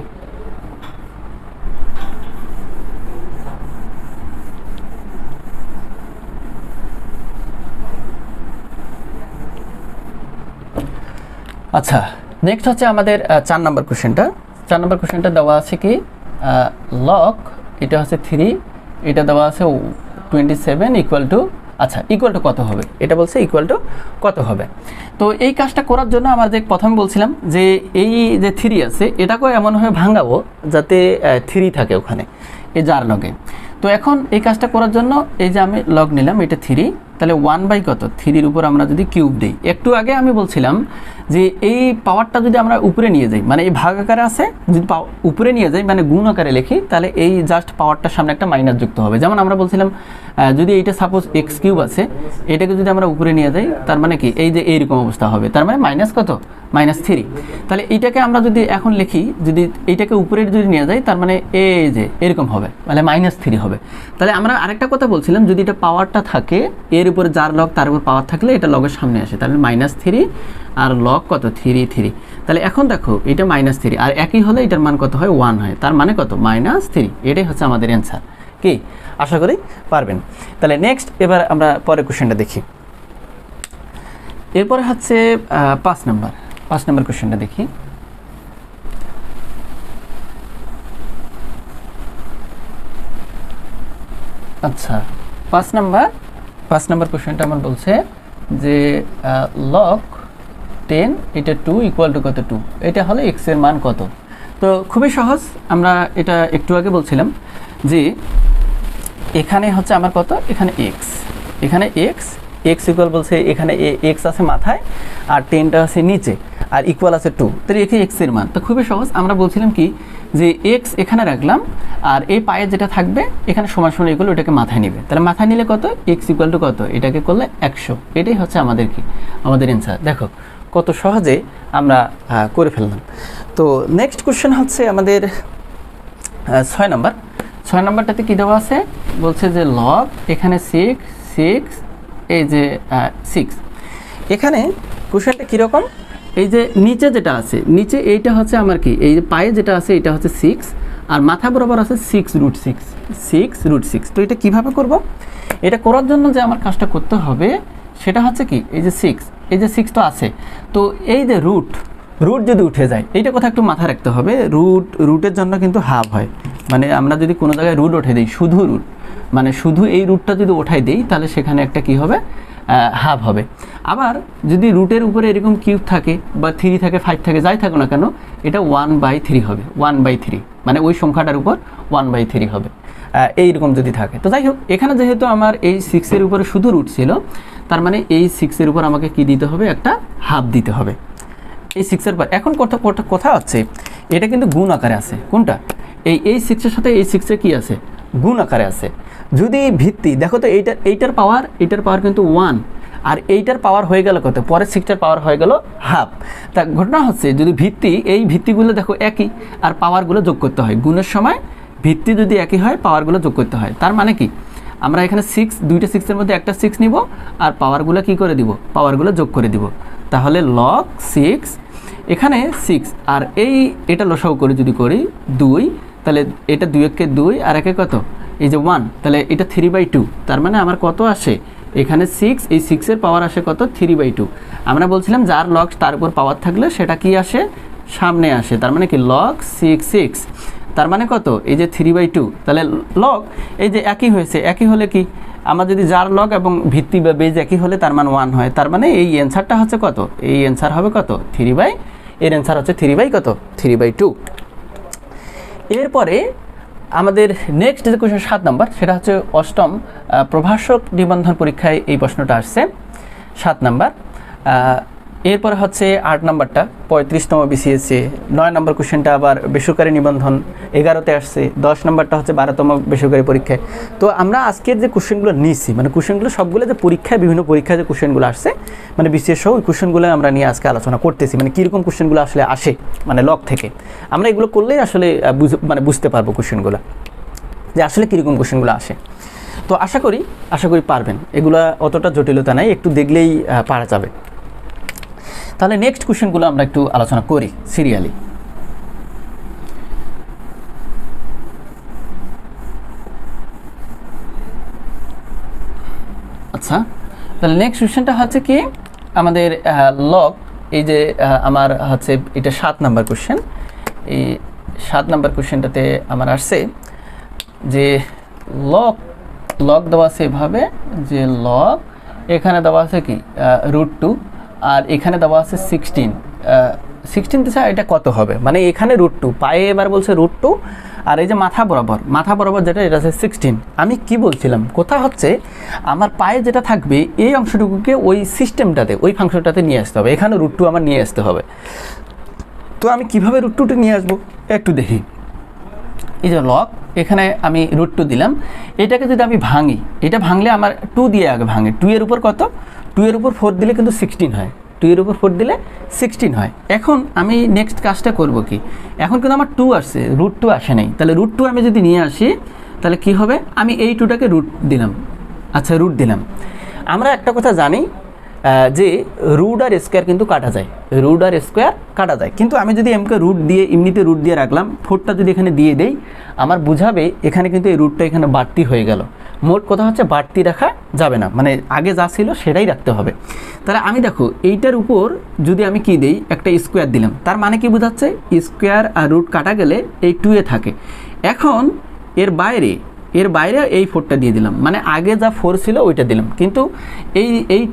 আচ্ছা, নেক্সট হচ্ছে আমাদের 4 নম্বর কোশ্চেনটা। 4 নম্বর কোশ্চেনটা দেওয়া আছে কি লগ, এটা হচ্ছে 3, এটা দেওয়া আছে 27 ইকুয়াল টু, আচ্ছা ইকুয়াল টু কত হবে, এটা বলছে ইকুয়াল টু কত হবে। তো এই কাজটা করার জন্য আমরা যে প্রথমে বলছিলাম যে এই যে 3 আছে এটাকেও এমনভাবে ভাঙাবো যাতে 3 থাকে ওখানে এই যার লগে। তো এখন এই কাজটা করার জন্য এই যে আমি লগ নিলাম, এটা 3, তাহলে 1 কত 3-র উপর আমরা যদি কিউব দিই, একটু আগে আমি বলছিলাম যে এই পাওয়ারটা যদি আমরা উপরে নিয়ে যাই, মানে এই ভাগ আকারে আছে, যদি উপরে নিয়ে যাই মানে গুণ আকারে লিখি, তাহলে এই জাস্ট পাওয়ারটার সামনে একটা মাইনাস যুক্ত হবে। যেমন আমরা বলছিলাম যদি এইটা সাপোজ এক্স কিউব আছে, এটাকে যদি আমরা উপরে নিয়ে যাই তার মানে কি এই যে এইরকম অবস্থা হবে, তার মানে মাইনাস কত -3। তাহলে এইটাকে আমরা যদি এখন লিখি, যদি এইটাকে উপরে যদি নিয়ে যাই তার মানে এই যে এরকম হবে, মানে -3 হবে। তাহলে আমরা আরেকটা কথা বলছিলাম, যদি এটা পাওয়ারটা থাকে এর উপরে যার লগ তার উপর পাওয়ার থাকলে এটা লগের সামনে আসে, তাহলে -3 আর লগ কত 3। তাহলে এখন দেখো এটা -3 আর একই হলে এটার মান কত হয় 1 হয়, তার মানে কত -3। এটাই হচ্ছে আমাদের অ্যান্সার। কি আশা করি পারবেন। তাহলে নেক্সট এবার আমরা পরের কোশ্চেনটা দেখি। এরপরে হচ্ছে 5 নম্বর কোশ্চেনটা দেখি। আচ্ছা, 5 নম্বর কোশ্চেনটা আমার বলছে যে লগ 10 এটা 2 ইকুয়াল টু কত 2, এটা হলে এক্স এর মান কত। তো খুবই সহজ, আমরা এটা একটু আগে বলছিলাম যে এখানে হচ্ছে আমার কত, এখানে এক্স ইকুয়াল বলছে এখানে এক্স আছে মাথায় আর 10টা আছে নিচে আর ইকুয়াল আছে 2, তাহলে এখানে এক্স এর মান। তো খুবই সহজ, আমরা বলছিলাম কি যে এক্স এখানে রাখলাম আর এই পায়ে যেটা থাকবে এখানে সমান সমান এগুলো এটাকে মাথায় নিবে, তাহলে মাথায় নিলে কত এক্স ইকুয়াল টু কত, এটাকে করলে 100। এটাই হচ্ছে আমাদের কি আমাদের অ্যান্সার। দেখো কত সহজে আমরা করে ফেললাম। তো নেক্সট কোশ্চেন হচ্ছে আমাদের 6 নম্বরটাতে কি দেওয়া আছে, বলছে যে লগ এখানে 6 এই যে 6। এখানে কোশ্চেনটা কীরকম, এই যে নিচে যেটা আছে, নিচে এইটা হচ্ছে আমার কি এই যে পায়ে যেটা আছে এটা হচ্ছে 6 আর মাথা বরাবর আছে 6√6। তো এটা কিভাবে করব, এটা করার জন্য যে আমার কাজটা করতে হবে সেটা হচ্ছে কি এই যে 6 তো আছে, তো এই যে রুট যদি উঠে যায়, এইটা কথা একটু মাথায় রাখতে হবে। রুটের জন্য কিন্তু হাফ হয়, মানে আমরা যদি কোনো জায়গায় রুট উঠে দিই, শুধু রুট মানে শুধু এই রুটটা যদি ওঠাই দিই তাহলে সেখানে একটা কি হবে হাফ হবে। আবার যদি রুটের উপরে এরকম কিউব থাকে বা 3 থাকে 5 থাকে যাই থাকুক না কেন, এটা 1/3 হবে, 1/3 মানে ওই সংখ্যাটার উপর 1/3 হবে এইরকম যদি থাকে। তো যাই হোক, এখানে যেহেতু আমার এই 6-এর উপরে শুধু রুট ছিল, তার মানে এই 6-এর উপর আমাকে কি দিতে হবে, একটা হাফ দিতে হবে এই 6-এর পর। এখন কথা হচ্ছে এটা কিন্তু গুণ আকারে আছে, কোনটা এই 6-এর সাথে এই 6-এর কি আছে, গুণ আকারে আছে। যদি ভিত্তি দেখো তো এইটার পাওয়ার কিন্তু 1 আর এইটার পাওয়ার হয়ে গেল কত, পরের 6টার পাওয়ার হয়ে গেল হাফ। তা ঘটনা হচ্ছে যদি এই ভিত্তিগুলো দেখো একই আর পাওয়ারগুলো যোগ করতে হয়, গুণের সময় ভিত্তি যদি একই হয় পাওয়ারগুলো যোগ করতে হয়। তার মানে কি আমরা এখানে দুইটা 6-এর মধ্যে একটা 6 নিব আর পাওয়ারগুলো কি করে দিব, পাওয়ারগুলো যোগ করে দিব। তাহলে লগ 6 এখানে 6 আর এটা লসাগু করে যদি করি 2, তাহলে এটা 2-একে 2 আর একে কত এই যে 1, তাহলে এটা 3/2। তার মানে আমার কত আসে এখানে 6, এই 6-এর পাওয়ার আসে কত 3/2। আমরা বলছিলাম যার লগ তার উপর পাওয়ার থাকলে সেটা কি আসে সামনে আসে, তার মানে কি লগ 6, তার মানে কত এই যে 3/2। তাহলে লগ এই যে একই হয়েছে, একই হলে কি আমরা যদি যার লগ এবং ভিত্তি বা বেজ একই হলে তার মান 1 হয়, তার মানে এই অ্যান্সারটা হচ্ছে কত, এই অ্যান্সার হবে কত এর অ্যান্সার হচ্ছে 3/2। এরপরে আমাদের নেক্সট যে কোশ্চেন 7 নম্বর, সেটা হচ্ছে অষ্টম প্রভাষক নিবন্ধন পরীক্ষায় এই প্রশ্নটা আসছে 7 নম্বর। এরপরে হচ্ছে 8 নম্বরটা 35তম বিসিএসে, 9 নম্বর কোশ্চেনটা আবার বেসরকারি নিবন্ধন 11তে আসছে, 10 নম্বরটা হচ্ছে 12তম বেসরকারি পরীক্ষায়। তো আমরা আজকের যে কোশ্চেনগুলো নিয়েছি, মানে কোশ্চেনগুলো সবগুলো যে পরীক্ষায় বিভিন্ন পরীক্ষায় যে কোশ্চেনগুলো আসছে মানে বিসিএস সহ ওই কোশ্চেনগুলো আমরা নিয়ে আজকে আলোচনা করতেছি, মানে কীরকম কোশ্চেনগুলো আসলে আসে মানে লগ থেকে। আমরা এগুলো করলেই আসলে বুঝতে পারবো কোশ্চেনগুলো যে আসলে কীরকম কোশ্চেনগুলো আসে। তো আশা করি পারবেন, এগুলো অতটা জটিলতা নাই, একটু দেখলেই পারা যাবে। তাহলে নেক্সট কোশ্চেনগুলো আমরা একটু আলোচনা করি সিরিয়ালি। আচ্ছা, তাহলে নেক্সট কোশ্চেনটা হচ্ছে কি আমাদের লগ এই যে আমার হচ্ছে এটা 7 নাম্বার কোশ্চেন, এই 7 নাম্বার কোশ্চেনটাতে আমার আসছে যে লগ দেওয়া আছে এভাবে যে লগ এখানে দেওয়া আছে কি √2 আর এখানে দেওয়া আছে 16 দিছে, এটা কত হবে, মানে এখানে √2 পায়ে এবার বলছে √2 আর এই যে মাথা বরাবর যেটা এটা আছে 16। আমি কি বলছিলাম, কথা হচ্ছে আমার পায়ে যেটা থাকবে এই অংশটুকুকে ওই সিস্টেমটাতে ওই ফাংশনটাতে নিয়ে আসতে হবে, এখানে √2 আমার নিয়ে আসতে হবে। তো আমি কিভাবে √2টা নিয়ে আসবো একটু দেখি। এই যে লগ এখানে আমি √2 দিলাম, এটাকে যদি আমি ভাঙি, এটা ভাঙলে আমার 2 দিয়ে আগে ভাঙে, 2 এর উপর কত, 2 এর উপর 4 দিলে কিন্তু 16 হয়, 2 এর উপর 4 দিলে 16 হয়। এখন আমি নেক্সট কাজটা করব কি, এখন কিন্তু আমার 2 আসছে, √2 আসে নাই, তাহলে √2 আমি যদি নিয়ে আসি তাহলে কি হবে, আমি এই 2টাকে রুট দিলাম। আচ্ছা রুট দিলাম, আমরা একটা কথা জানি যে রুট আর স্কোয়ার কিন্তু কাটা যায়, রুট আর স্কোয়ার কাটা যায়, কিন্তু আমি যদি এমকে রুট দিয়ে এমনিতে রুট দিয়ে রাখলাম, 4টা যদি এখানে দিয়ে দেই আমার বুঝাবে এখানে কিন্তু এই রুটটা এখানে বাড়তি হয়ে গেল। মোট কথা হচ্ছে বাড়তি রাখা যাবে না, মানে আগে যা ছিল সেটাই রাখতে হবে। তাহলে আমি দেখো এইটার উপর যদি আমি কি দেই, একটা স্কোয়ার দিলাম, তার মানে কি বোঝাচ্ছে স্কোয়ার আর রুট কাটা গেলে এই 2 এ থাকে। এখন এর বাইরে এই 4টা দিয়ে দিলাম, মানে আগে যা 4 ছিল ওইটা দিলাম, কিন্তু এই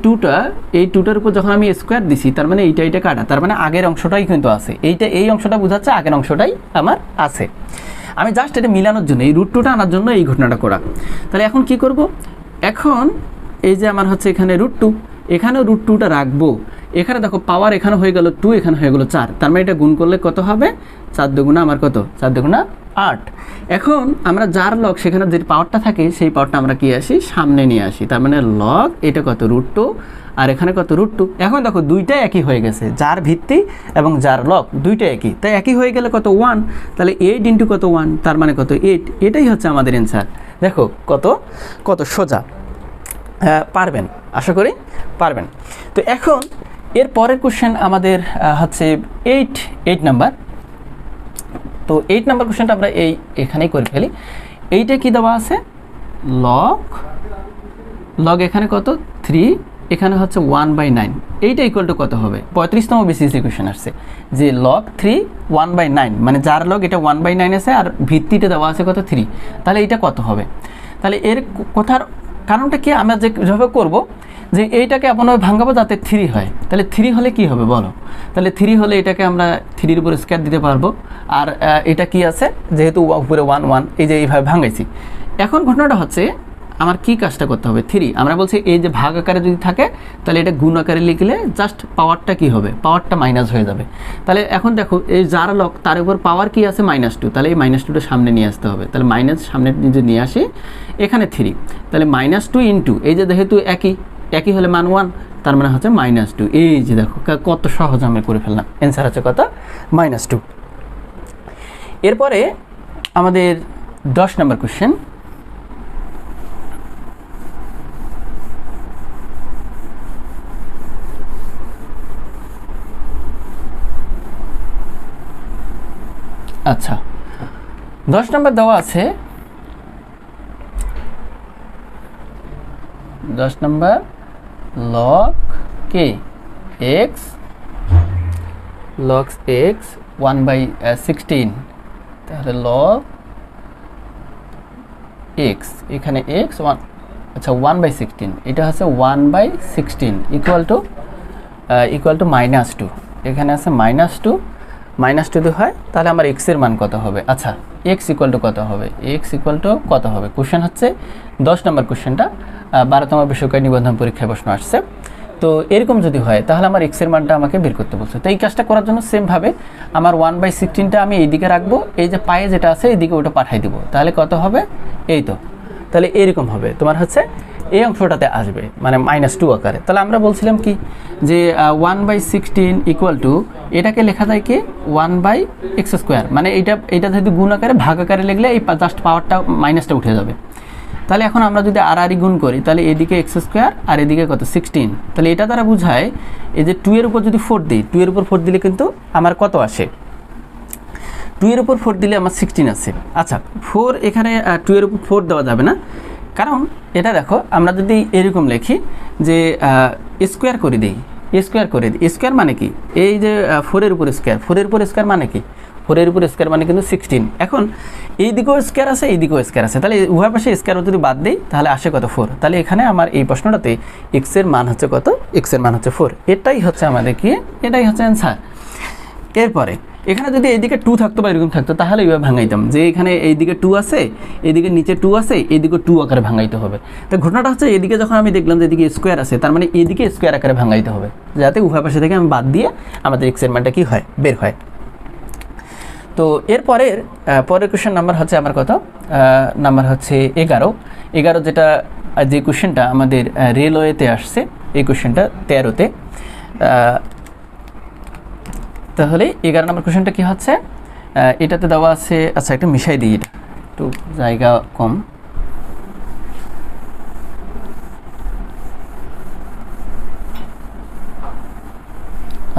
2টার উপর যখন আমি স্কোয়ার দিছি তার মানে এইটা কাটা, তার মানে আগের অংশটাই কিন্তু আছে, এই অংশটা বোঝাচ্ছে আগের অংশটাই আমার আছে। আমি জাস্ট এটা মিলানোর জন্য এই √2টা আনার জন্য এই ঘটনাটা করা। তাহলে এখন কি করব, এখন এই যে আমার হচ্ছে এখানে √2, এখানেও √2টা রাখবো, এখানে দেখো পাওয়ার এখানে হয়ে গেল 2, এখানে হয়ে গেল 4, তার মানে এটা গুণ করলে কত হবে, 4 দুগুণা আমার কত, 4 দুগুণা 8। এখন আমরা যার লগ সেখানে যে পাওয়ারটা থাকে সেই পাওয়ারটা আমরা কি আসি সামনে নিয়ে আসি, তার মানে লগ এটা কত √2 আর এখানে কত √2। এখন দেখো দুইটাই একই হয়ে গেছে, যার ভিত্তি এবং যার লগ দুইটা একই, তাই একই হয়ে গেলে কত 1, তাহলে 8 ইন্টু কত 1, তার মানে কত 8। এটাই হচ্ছে আমাদের অ্যান্সার। দেখো কত সোজা, পারবেন, আশা করি পারবেন। তো এখন এর পরের কোশ্চেন আমাদের হচ্ছে 8 নাম্বার। তো 8 নাম্বার কোশ্চেনটা আমরা এখানেই করে ফেলি। এইটা কি দেওয়া আছে, লগ এখানে কত 3, এখানে হচ্ছে 1/9, এইটা ইকুয়াল টু কত হবে, 35তম বিসিএস কোশ্চেন আসছে যে লগ 3 1/9, মানে যার লগ এটা 1/9 আছে আর ভিত্তিতে দেওয়া আছে কত 3, তাহলে এইটা কত হবে। তাহলে এর কথার কারণটা কি, আমরা যেভাবে করব যে এইটাকে আপনার ভাঙাবো যাতে 3 হয়, তাহলে 3 হলে কি হবে বলো, তাহলে 3 হলে এটাকে আমরা 3-এর উপর স্কোয়ার দিতে পারবো, আর এটা কি আছে যেহেতু উপরে 1 এই যে এইভাবে ভাঙাইছি। এখন ঘটনাটা হচ্ছে আমার কি কাজটা করতে হবে, 3 আমরা বলছি এই যে ভাগ আকারে যদি থাকে তাহলে এটা গুণ আকারে লিখলে জাস্ট পাওয়ারটা কি হবে, পাওয়ারটা মাইনাস হয়ে যাবে। তাহলে এখন দেখো এই যার লগ তার উপর পাওয়ার কি আছে -2, তাহলে এই -2টা সামনে নিয়ে আসতে হবে, তাহলে মাইনাস সামনে যদি নিয়ে আসি এখানে 3, তাহলে -2 ইন্টু এই যে যেহেতু একই হলে মান 1, তার মানে হচ্ছে -2। এই যে দেখো কত সহজ আমি করে ফেললাম, অ্যান্সার হচ্ছে কত -2। এরপরে আমাদের 10 নম্বর কোশ্চেন। আচ্ছা 10 নম্বর দেওয়া আছে, 10 নম্বর log x 1/16, তাহলে log x এখানে x 1, আচ্ছা 1/16, এটা হচ্ছে 1/16 ইকুয়াল টু -2, এখানে আছে -2 যদি হয় তাহলে আমার x এর মান কত হবে। আচ্ছা x ইকুয়াল টু কত হবে, কোশ্চেন হচ্ছে 10 নম্বর কোশ্চেনটা 12তম বেসরকারি নিবন্ধন পরীক্ষায় প্রশ্ন আসছে। তো এরকম যদি হয় তাহলে আমার x এর মানটা আমাকে বের করতে বলছে। তো এই কাজটা করার জন্য সেমভাবে আমার 1/16টা আমি এইদিকে রাখবো, এই যে পায়ে যেটা আছে এইদিকে ওটা পাঠাই দিব, তাহলে কত হবে, এই তো তাহলে এরকম হবে তোমার হচ্ছে এই অংশটাতে আসবে, মানে -2 আকারে। তাহলে আমরা বলছিলাম কি যে 1/16 ইকুয়াল টু এটাকে লেখা যায় কি 1/x², মানে এটা যদি গুণ আকারে ভাগ আকারে লিখলে এই জাস্ট পাওয়ারটা মাইনাসটা উঠে যাবে। তাহলে এখন আমরা যদি আর গুণ করি তাহলে এদিকে x² আর এদিকে কত 16, তাহলে এটা দ্বারা বোঝায় এই যে 2 এর উপর যদি 4 দিই, 2 এর উপর 4 দিলে কিন্তু আমার কত আসে, 2 এর উপর 4 দিলে আমার 16 আছে। আচ্ছা 4 এখানে 2 এর উপর 4 দেওয়া যাবে না, কারণ এটা দেখো আমরা যদি এরকম লিখি যে স্কোয়ার করে দিই, স্কোয়ার করে দিই। স্কোয়ার মানে কি, এই যে 4-এর উপর স্কোয়ার, 4-এর উপর স্কোয়ার মানে কি, 4-এর উপর স্কোয়ার মানে কিন্তু 16। এখন এই দিকেও স্কোয়ার আছে, এই দিকেও স্কোয়ার আছে, তাহলে উভয় পাশে স্কোয়ার যদি বাদ দিই তাহলে আসে কত, 4। তাহলে এখানে আমার এই প্রশ্নটাতে এক্সের মান হচ্ছে কত, এক্সের মান হচ্ছে 4। এটাই হচ্ছে আমাদের কি, এটাই হচ্ছে অ্যান্সার। এরপরে এখানে যদি এইদিকে 2 থাকতো বা এরকম থাকতো তাহলে এইভাবে ভাঙাইতাম, যে এখানে এইদিকে 2 আছে, এইদিকে নিচে 2 আছে, এইদিকে 2 আকারে ভাঙাইতে হবে। তো ঘটনাটা হচ্ছে এদিকে যখন আমি দেখলাম যে এদিকে স্কোয়ার আছে, তার মানে এদিকে স্কোয়ার আকারে ভাঙাইতে হবে, যাতে উভয় পাশে থেকে আমি বাদ দিয়ে আমাদের এক্সের মানটা কী হয়, বের হয়। তো এরপরের কোশ্চেন নাম্বার হচ্ছে আমার কত, নাম্বার হচ্ছে 11, যেটা যে কোশ্চেনটা আমাদের রেলওয়েতে আসছে, এই কোশ্চেনটা 13-তে। তাহলে 11 নম্বর কোশ্চেনটা কী হচ্ছে, এটাতে দেওয়া আছে, আচ্ছা একটু মিশাই দিই, এটা একটু জায়গা কম।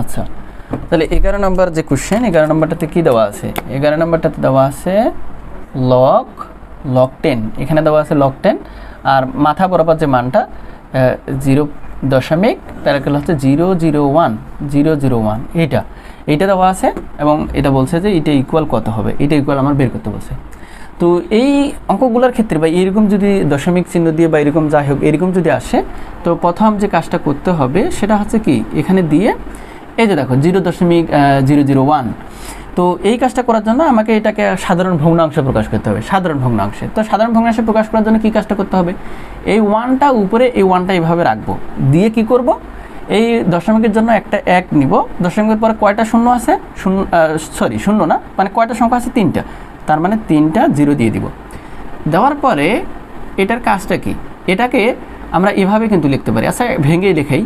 আচ্ছা, তাহলে 11 নম্বর যে কোশ্চেন, 11 নম্বরটাতে কী দেওয়া আছে, 11 নম্বরটাতে দেওয়া আছে লগ 10, এখানে দেওয়া আছে লগ 10, আর মাথা বরাবর যে মানটা 0.0 তার হচ্ছে 001, এইটা দেওয়া আছে, এবং এটা বলছে যে এটা ইকুয়াল কত হবে, এটা ইকুয়াল আমার বের করতে বলছে। তো এই অঙ্কগুলোর ক্ষেত্রে বা এরকম যদি দশমিক চিহ্ন দিয়ে বা এরকম যাই হোক এরকম যদি আসে, তো প্রথম যে কাজটা করতে হবে সেটা হচ্ছে কি, এখানে দিয়ে এই যে দেখো 0.001, তো এই কাজটা করার জন্য আমাকে এটাকে সাধারণ ভগ্নাংশে প্রকাশ করতে হবে, সাধারণ ভগ্নাংশে। তো সাধারণ ভগ্নাংশে প্রকাশ করার জন্য কী কাজটা করতে হবে, এই 1টা উপরে, এই 1টা এইভাবে রাখবো, দিয়ে কি করব, এই দশমিকের জন্য একটা 1 নিব, দশমিকের পরে কয়টা শূন্য আছে, শূন্য না, মানে কয়টা সংখ্যা আছে, 3টা, তার মানে 3টা 0 দিয়ে দিব। দেওয়ার পরে এটার কাজটা কি, এটাকে আমরা এভাবে কিন্তু লিখতে পারি, আচ্ছা ভেঙেই লেখাই,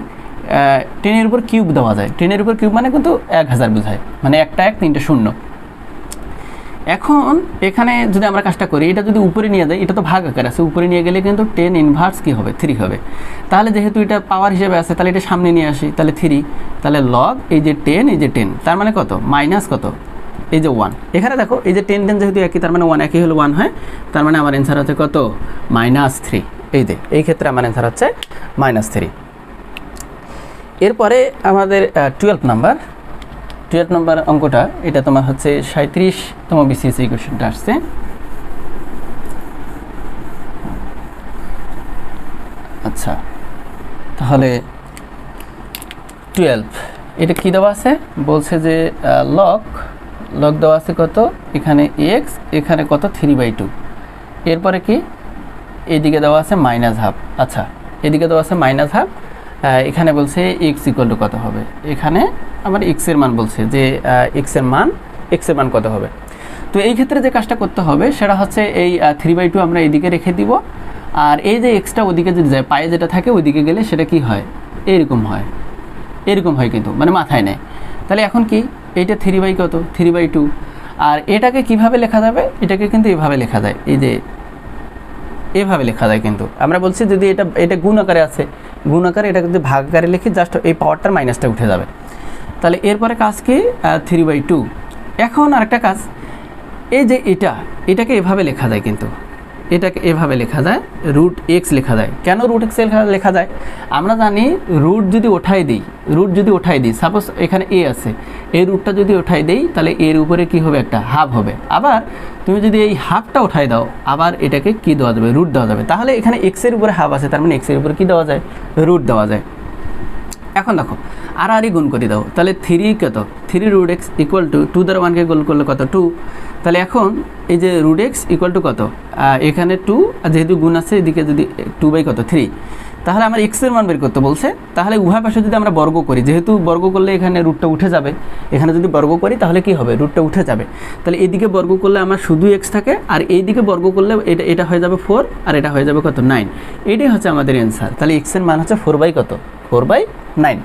10-এর উপর কিউব দেওয়া যায়, 10-এর উপর কিউব মানে কিন্তু 1000 বোঝায়, মানে একটা 1 3টা শূন্য। এখন এখানে যদি আমরা কাজটা করি, এটা যদি উপরে নিয়ে যাই, এটা তো ভাগ আকার আছে, উপরে নিয়ে গেলে কিন্তু 10 ইনভার্স কী হবে, 3 হবে। তাহলে যেহেতু এটা পাওয়ার হিসেবে আছে, তাহলে এটা সামনে নিয়ে আসি, তাহলে 3, তাহলে লগ এই যে 10, এই যে 10, তার মানে কত, মাইনাস কত, এই যে 1। এখানে দেখো এই যে 10 যেহেতু একই, তার মানে 1 একই হলো 1 হয়, তার মানে আমার অ্যান্সার হচ্ছে কত, -3। এই ক্ষেত্রে আমার অ্যান্সার হচ্ছে -3। এরপরে আমাদের 12 নম্বর অঙ্কটা, এটা তোমার হচ্ছে 37তম BCS এই কোশ্চেনটা আসছে। আচ্ছা, তাহলে 12 এটা কী দেওয়া আছে, বলছে যে লগ দেওয়া আছে কত, এখানে x, এখানে কত 3/2, এরপরে কি এইদিকে দেওয়া আছে -12। আচ্ছা, এদিকে দেওয়া আছে -12, এখানে বলছে x ইকুয়াল টু কত হবে, এখানে আমার x এর মান বলছে যে x এর মান কত হবে। তো এই ক্ষেত্রে যে কাজটা করতে হবে সেটা হচ্ছে এই 3/2 আমরা এইদিকে রেখে দিব, আর এই যে এক্সটা ওদিকে যদি যায়, পায়ে যেটা থাকে ওইদিকে গেলে সেটা কি হয়, এরকম হয় কিন্তু, মানে মাথায় নেয়। তাহলে এখন কি, এইটা 3/2, আর এটাকে কিভাবে লেখা যাবে, এটাকে কিন্তু এভাবে লেখা যায়, এই যে এভাবে লেখা যায়। কিন্তু আমরা বলছি যদি এটা গুণ আকারে আছে, গুণ আকারে, এটা যদি ভাগ আকারে লিখি, জাস্ট এই পাওয়ারটার মাইনাসটা উঠে যাবে। তাহলে এরপরে কাজ কি, 3/2। এখন আরেকটা কাজ, এই যে এটাকে এভাবে লেখা যায়, কিন্তু এটাকে এভাবে লেখা যায়, √x লেখা যায়। কেন √x লেখা যায়, আমরা জানি রুট যদি ওঠাই দিই, সাপোজ এখানে a আছে, এই রুটটা যদি ওঠাই দেই, তাহলে এর উপরে কি হবে, একটা হাফ হবে। আবার তুমি যদি এই হাফটা উঠাই দাও, আবার এটাকে কি দেওয়া যাবে, রুট দেওয়া যাবে। তাহলে এখানে x এর উপরে হাফ আছে, তার মানে x এর উপরে কি দেওয়া যায়, রুট দেওয়া যায়। এখন দেখো আরই গুণ করে দাও, তাহলে 3 কত, 3√x ইকুয়াল টু 2 দ্বারা 1কে গুণ করলে কত, 2। তাহলে এখন এই যে √x ইকুয়াল টু কত, এখানে 2, আর যেহেতু গুণ আছে এদিকে যদি 2/3, তাহলে আমার x এর মান বের করতে বলছে। তাহলে উভয় পাশে যদি আমরা বর্গ করি, যেহেতু বর্গ করলে এখানে রুটটা উঠে যাবে, এখানে যদি বর্গ করি তাহলে কি হবে, রুটটা উঠে যাবে। তাহলে এদিকে বর্গ করলে আমার শুধু x থাকে, আর এইদিকে বর্গ করলে এটা হয়ে যাবে 4, আর এটা হয়ে যাবে কত, 9। এটাই হচ্ছে আমাদের অ্যান্সার। তাহলে x এর মান হচ্ছে 4/9।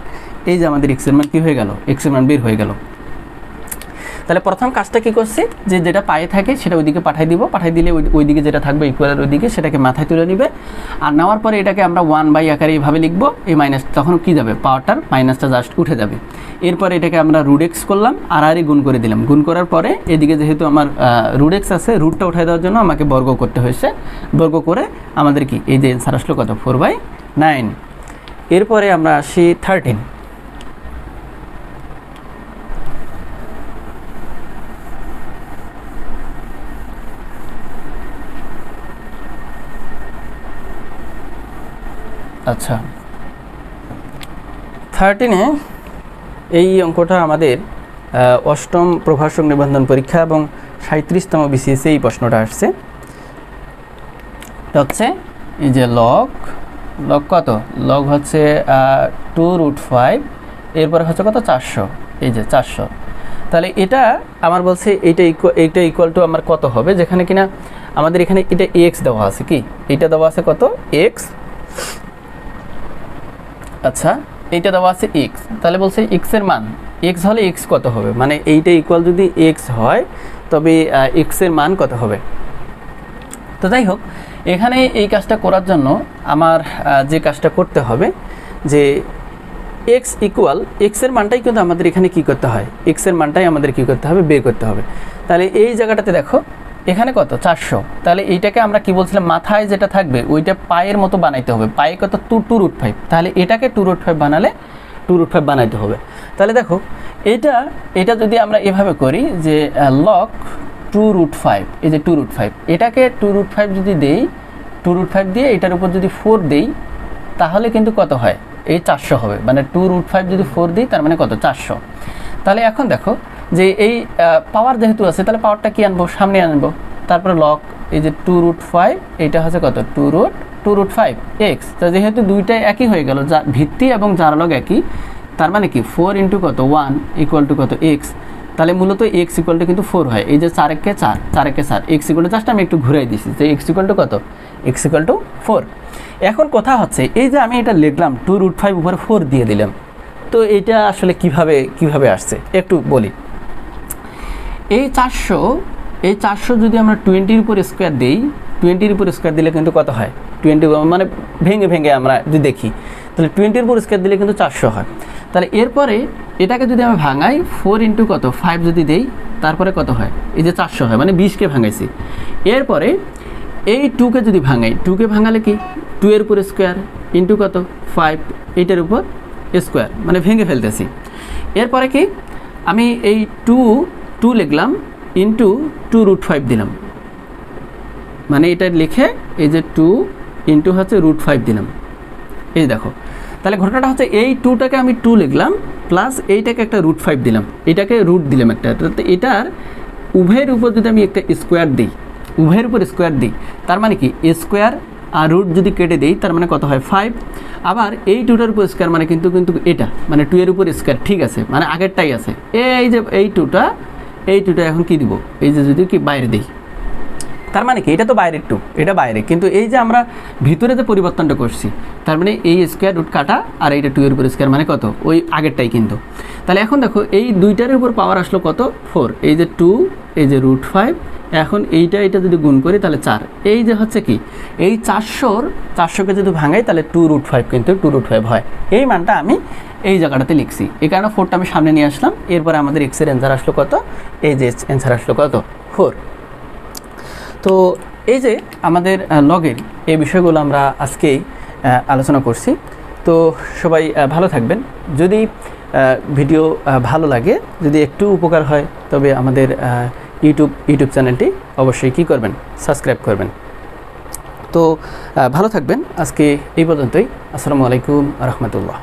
এই যে আমাদের x এর মান কি হয়ে গেল, x এর মান বের হয়ে গেল। তাহলে প্রথম কাজটা কি করছি, যে যেটা পায়ে থাকে সেটা ওইদিকে পাঠাই দিলে ওইদিকে যেটা থাকবে ইকুয়ালের ওইদিকে সেটাকে মাথায় তুলে নিবে, আর নেওয়ার পরে এটাকে আমরা 1 আকারে এইভাবে লিখবো, এই মাইনাস তখন কি যাবে, পাওয়ারটার মাইনাসটা জাস্ট উঠে যাবে। এরপরে এটাকে আমরা √x করলাম, আর গুণ করে দিলাম। গুণ করার পরে এদিকে যেহেতু আমার √x আছে, রুটটা উঠাই দেওয়ার জন্য আমাকে বর্গ করতে হয়েছে, বর্গ করে আমাদের কি এই যে অ্যান্সার আসলো কত, 4/9। এরপরে আমরা আসি আচ্ছা 13-এ এই অঙ্কটা আমাদের অষ্টম প্রভাষক নিবন্ধন পরীক্ষা এবং 37তম বিসিএস এই প্রশ্নটা আসছে। এটা হচ্ছে এই যে লগ কত, লগ হচ্ছে 2√5, এরপরে হচ্ছে কত 400, এই যে 400। তাহলে এটা আমার বলছে এইটা ইকুয়াল টু আমার কত হবে, যেখানে কিনা আমাদের এখানে এটা এক্স দেওয়া আছে, কি এটা দেওয়া আছে কত এক্স, আচ্ছা এইটা দেওয়া আছে এক্স। তাহলে বলছে এক্স এর মান, এক্স হলে এক্স কত হবে, মানে এইটা ইকুয়াল যদি এক্স হয় তবে এক্স এর মান কত হবে। তো যাই হোক, এখানে এই কাজটা করার জন্য আমার যে কাজটা করতে হবে যে এক্স ইকুয়াল এক্সের মানটাই কিন্তু আমাদের এখানে কি করতে হয়, এক্সের মানটাই আমাদের কি করতে হবে, বের করতে হবে। তাহলে এই জায়গাটাতে দেখো এখানে কত 400, তাহলে এইটাকে আমরা কি বলছিলাম মাথায় যেটা থাকবে ওইটা পায়ের মতো বানাইতে হবে, পায়ে কত 2√5, তাহলে এটাকে 2√5 বানালে 2√5 বানাইতে হবে। তাহলে দেখো এটা যদি আমরা এভাবে করি যে লগ 2√5, এই যে 2√5, এটাকে 2√5 যদি দেই, 2√5 দিয়ে এটার উপর যদি 4 দেই তাহলে কিন্তু কত হয়, এই 400 হবে। মানে 2√5 যদি 4 দিই তার মানে কত 400। তাহলে এখন দেখো যে এই পাওয়ার যেহেতু আছে তাহলে পাওয়ারটা কি আনবো, সামনে আনবো, তারপরে লগ এই যে 2√5, এইটা হচ্ছে কত 2√5 এক্স। তো যেহেতু দুইটাই একই হয়ে গেল, যা ভিত্তি এবং যার লগ একই, তার মানে কি 4 ইন্টু কত 1 ইকুয়াল টু কত এক্স। তাহলে মূলত এক্স ইকুয়াল টু কিন্তু 4 হয়, এই যে 4 একে 4, 4 একে 4, এক্স ইকুয়াল টু জাস্ট আমি একটু ঘুরাই দিছি যে এক্স ইকুয়াল টু কত, এক্স ইকুয়াল টু 4। এখন কথা হচ্ছে এই যে আমি এটা লিখলাম 2√5 উপরে 4 দিয়ে দিলাম, তো এটা আসলে কিভাবে আসছে একটু বলি। এই 400 যদি আমরা 20-র উপর স্কোয়ার দিই, 20-র উপর স্কোয়ার দিলে কিন্তু কত হয় 20, মানে ভেঙে আমরা যদি দেখি তাহলে 20-র উপর স্কোয়ার দিলে কিন্তু 400 হয়। তাহলে এরপরে এটাকে যদি আমি ভাঙাই 4 ইন্টু কত 5 যদি দেই তারপরে কত হয়, এই যে 400 হয়, মানে 20কে ভাঙাইছি। এরপরে এই 2কে যদি ভাঙাই, 2কে ভাঙালে কি 2-এর উপর স্কোয়ার ইন্টু কত 5, এইটার উপর স্কোয়ার, মানে ভেঙে ফেলতেছি। এরপরে কি আমি এই 2 লিখলাম ইন্টু 2√5 দিলাম, মানে এটা লিখে এই যে 2 ইন্টু হচ্ছে √5 দিলাম, এই দেখো। তাহলে ঘটনাটা হচ্ছে এই 2টাকে আমি 2 লিখলাম প্লাস এইটাকে একটা √5 দিলাম, এটাকে রুট দিলাম একটা, এটার উভয়ের উপর যদি আমি একটা স্কোয়ার দিই, উভয়ের উপর স্কোয়ার দিই তার মানে কি স্কোয়ার আর রুট যদি কেটে দিই তার মানে কত হয় 5। আবার এই 2টার উপর স্কোয়ার মানে কিন্তু এটা মানে 2 এর উপর স্কোয়ার, ঠিক আছে, মানে আগেরটাই আছে। এই যে এই 2টা এখন কি দিব, এই যে যদি কি বাইরে দিই তার মানে কি এটা তো বাইরের 2, এটা বাইরে, কিন্তু এই যে আমরা ভিতরে যে পরিবর্তনটা করছি তার মানে এই স্কোয়ার রুট কাটা আর এইটা 2 এর উপর স্কোয়ার মানে কত ওই আগেরটাই কিন্তু। তাহলে এখন দেখো এই দুইটার উপর পাওয়ার আসলো কত 4, এই যে 2, এই যে √5, এখন এটা যদি গুণ করি তাহলে 4, এই যে হচ্ছে কি এই 400কে যদি ভাঙাই তাহলে 2√5 কিন্তু 2√5 হয়। এই মানটা আমি এই জায়গাটাতে লিখছি, এই কারণে 4টা আমি সামনে নিয়ে আসলাম। এরপরে আমাদের এক্সের অ্যান্সার আসলো কত, এই যে অ্যান্সার আসলো কত 4। তো এই যে আমাদের লগের এই বিষয়গুলো আমরা আজকেই আলোচনা করছি। তো সবাই ভালো থাকবেন। যদি ভিডিও ভালো লাগে, যদি একটু উপকার হয় তবে আমাদের ইউটিউব চ্যানেলটি অবশ্যই কী করবেন, সাবস্ক্রাইব করবেন। তো ভালো থাকবেন। আজকে এই পর্যন্তই। আসসালামু আলাইকুম রহমতুল্লাহ।